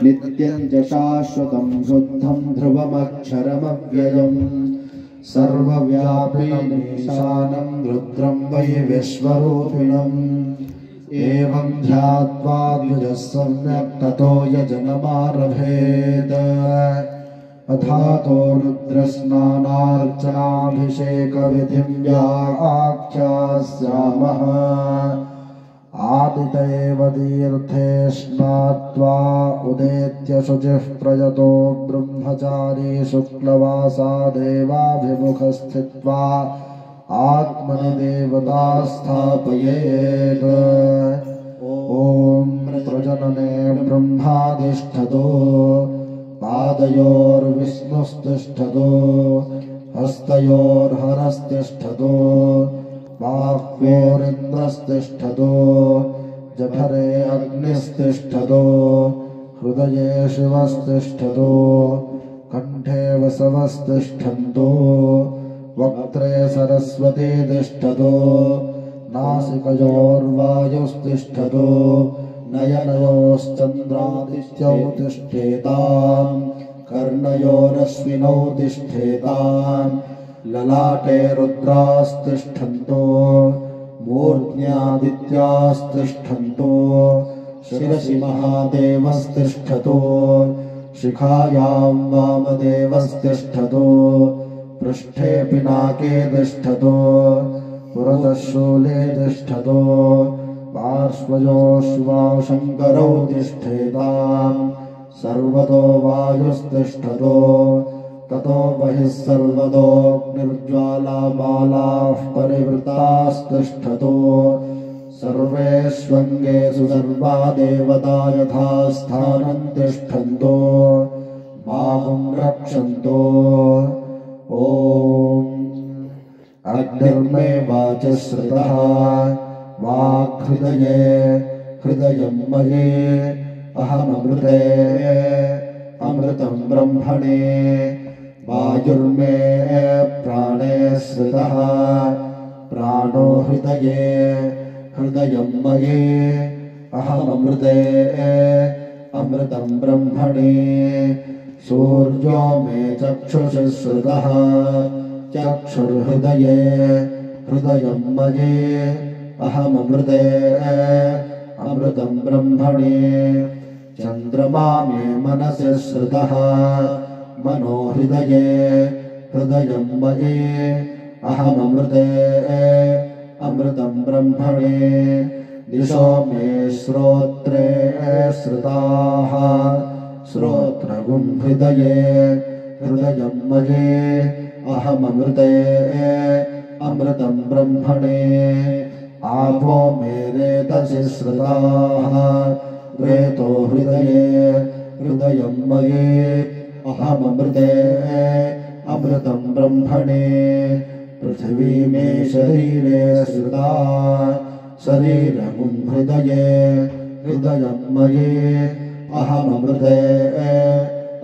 नित्यं च शाश्वतं शुद्धं ध्रुवमक्षरमव्ययम् सर्वव्यापिनीशानं रुद्रं वै विश्वरूपिणम् एवं ध्यात्वा द्विजः सम्यक् ततो यजनमारभेत् अथातो रुद्रस्नानार्चनाभिषेकविधिं व्याख्यास्यामः आदितैव तीर्थे स्नात्वा उदेत्य शुचिः प्रयतो ब्रह्मचारी शुक्लवासा देवाभिमुखस्थित्वा आत्मनि देवता स्थापयेत् ॐ प्रजनने ब्रह्मादिष्ठतो पादयोर्विष्णुस्तिष्ठतो हस्तयोर्हरस्तिष्ठतो बाह्वोरिन्द्रस्तिष्ठतो जठरे अग्निस्तिष्ठतो हृदये शिवस्तिष्ठतो कण्ठे वसवस्तिष्ठन्तो वक्त्रे सरस्वती तिष्ठतो नासिकयोर्वायुस्तिष्ठतो नयनयोश्चन्द्रादित्यौ तिष्ठेताम् कर्णयोरश्विनौ तिष्ठेताम् ललाटे रुद्रास्तिष्ठन्तो मूर्ध्न्यादित्यास्तिष्ठन्तो शिरसि महादेवस्तिष्ठतो शिखायां वामदेवस्तिष्ठतो पृष्ठे पिनाके तिष्ठतो पुरतः शूले तिष्ठतो पार्श्वयोश्वा शङ्करौ तिष्ठेताम् सर्वतो वायुस्तिष्ठतो ततो बहिः सर्वतोऽग्निर्ज्वालामालाः परिवृतास्तिष्ठतो सर्वेष्वङ्गेषु सर्वा देवता यथा स्थानं तिष्ठन्तो बाहुं रक्षन्तो ॐ अग्निर्मे वाचश्रुतः वाक्हृदये हृदयं मये अहममृते अमृतं ब्रह्मणे वायुर्मे प्राणे श्रुतः प्राणो हृदये हृदयं मये अहममृते अमृतं ब्रह्मणे सूर्यो मे चक्षुषि श्रुतः चक्षुर्हृदये हृदयं मये अहममृते अमृतं ब्रह्मणे चन्द्रमा मे मनसि श्रुतः मनो हृदये हृदयं मये अहममृते अमृतं ब्रह्मणे दिशो मे श्रोत्रे श्रुताः श्रोत्रगुं हृदये हृदयं मये अहममृते अमृतं ब्रह्मणे आपो मे रेतसि श्रुताः रेतो हृदये हृदयं मये अहममृते अमृतं ब्रह्मणे पृथिवी मे शरीरे श्रुता शरीरगुं हृदये हृदयं मये अहममृते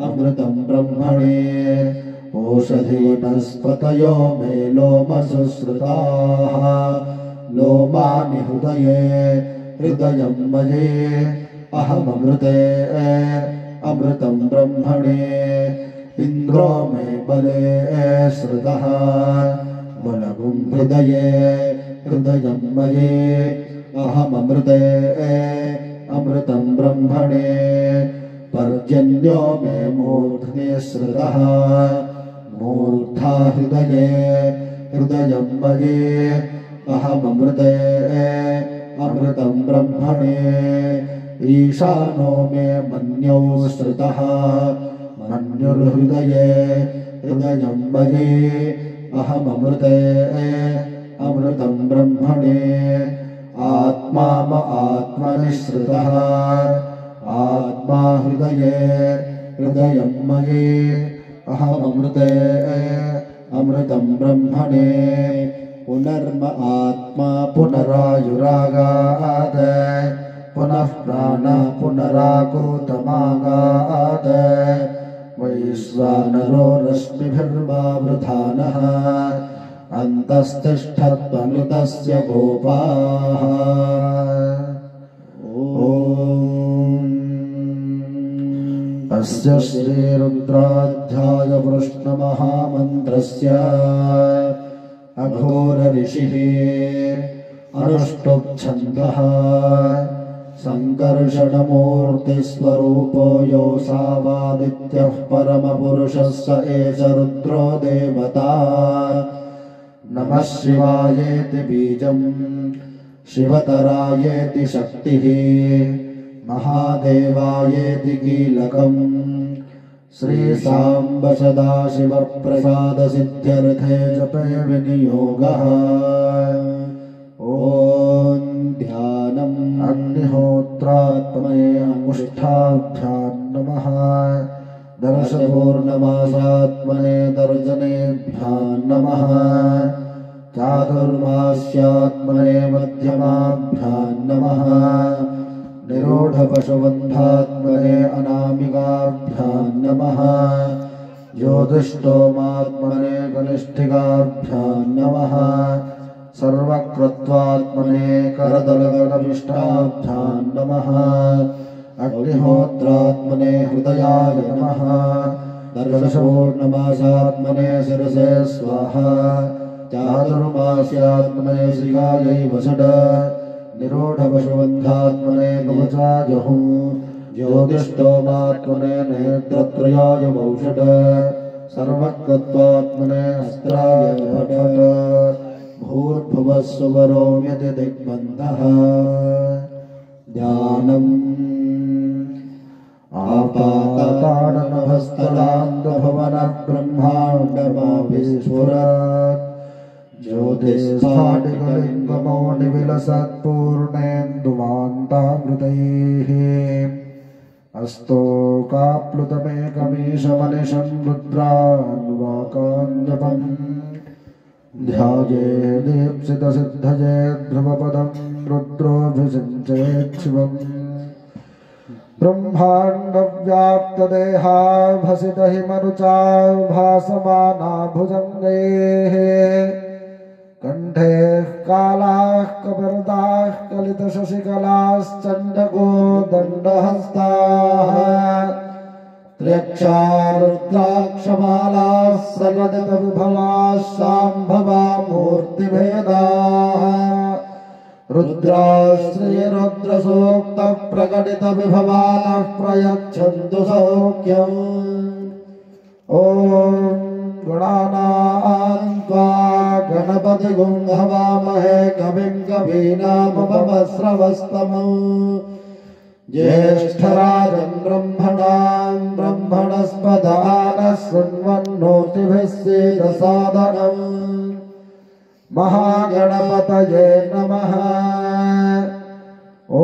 अमृतं ब्रह्मणे ओषधीनस्पतयो मे लोमसु श्रुताः लोमानि हृदये हृदयं मये अहममृते अमृतं ब्रह्मणे इन्द्रो मे बले श्रुतः बलगुं हृदये हृदयं मये अहममृते अमृतं ब्रह्मणे पर्जन्यो मे मूर्ध्नि श्रुतः मूर्धा हृदये हृदयं मये अहममृते अमृतं ब्रह्मणे ईशानो मे मन्यौ श्रुतः मन्युर्हृदये हृदयं मये अहममृते अमृतं ब्रह्मणे आत्मा आत्मनि श्रुतः आत्मा हृदये हृदयं मये अहममृते अमृतं ब्रह्मणे पुनर्म आत्मा पुनरायुरागात् पुनः प्राणः पुनराकूतमागात् वैश्वानरो रश्मिभिर्वावृधानः अन्तस्तिष्ठत्वमृतस्य गोपाः। ॐ अस्य श्रीरुद्राध्यायवृष्णमहामन्त्रस्य अघोरऋषिः अनुष्टुप्छन्दः सङ्कर्षणमूर्तिस्वरूपो योऽसावादित्यः परमपुरुषः स एष रुद्रो देवता। नमः शिवायेति बीजम् शिवतरायेति शक्तिः महादेवायेति कीलकम् श्रीसाम्ब सदाशिवप्रसादसिद्ध्यर्थे जपे विनियोगः। ॐ ध्यानम् अग्निहोत्रात्मने अमुष्ठाभ्यां नमः। दर्शपूर्णमासात्मने दर्जनेभ्यां नमः। चातुर्मास्यात्मने मध्यमाभ्यां नमः। निरूढपशुबन्धात्मने अनामिकाभ्यां नमः। ज्योतिष्टोमात्मने कनिष्ठिकाभ्यां नमः। सर्वकृत्वात्मने करतलगणविष्टाभ्यां नमः। अग्निहोत्रात्मने हृदयाय नमः। दर्शपूर्णमासात्मने शिरसे स्वाहा। चातुर्मास्यात्मने श्रियायै वषट्। निरूढपशुबन्धात्मने कवचाय ज्योतिष्टोमात्मने नेत्रत्रयाय वौषट्। सर्वकृत्वात्मने हस्त्राय फट्। भूर्भुवः सुवरोम्यति दिग्बन्धः। ध्यानम् आपाताडनभस्तडान्तभुवनः ब्रह्माण्डमाभिस्फुरत्। ज्योतिस्फाटिकलिङ्गमोनिविलसत्पूर्णेन्दुवान्तामृतैः। अस्तोकाप्लुतमेकमीशमनिशं रुद्रान्वाकाञ्जपम्। ध्यायेदीप्सितसिद्धये ध्रुवपदं रुद्रोऽभिषिञ्चेत् शिवम्। ब्रह्माण्डव्याप्तदेहाभसितहिमनुचा भासमाना भुजङ्गैः। कण्ठेः कालाः कपर्दाः कलितशशिकलाश्चण्डको दण्डहस्ताः। त्र्यक्षा रुद्राक्षमालाः सगदितविभवाः शाम्भवा मूर्तिभेदाः। रुद्राश्रीरुद्रसूक्तप्रकटितविभवानः प्रयच्छन्तु सौख्यम्। ॐ गणानां त्वा गणपतिगुं हवामहे कविं कवीनामुपमश्रवस्तमम्। ज्येष्ठराजं ब्रह्मणां ब्रह्मणस्पदानः शृण्वन्नोतिभिः सीदसादनम्। महागणपतये नमः। ॐ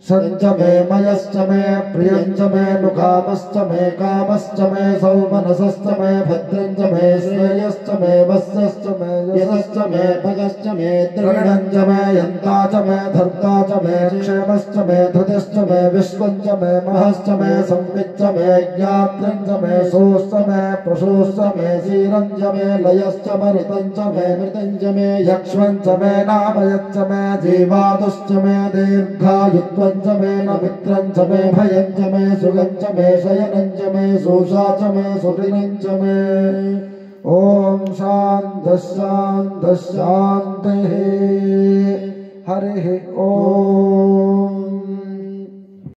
सञ्च मे मयश्च मे प्रियञ्च मे नुकामश्च मे कामश्च मे सौमनसश्च मे भद्रञ्च मे श्रेयश्च मे वस्यश्च मे यशश्च मे भगश्च मे द्रविणञ्च मे यन्ता च मे धर्ता च मे क्षेमश्च मे धृतिश्च मे विश्वञ्च मे महश्च मे संविच्च मे ज्ञात्रञ्च मे सोश्च मे प्रशोश्च मे क्षीरञ्च मे लयश्च मरुतञ्च मे मृतञ्च मे यक्ष्मञ्च मे नामयच्च मे जीवादुश्च मे दीर्घायुत्वञ्च मे न मित्रञ्च मे भयञ्च मे सुगञ्च मे शयनञ्च मे सोषा च मे सुदिनञ्च मे। ॐ शान्तः शान्तः शान्तिः। हरिः ॐ।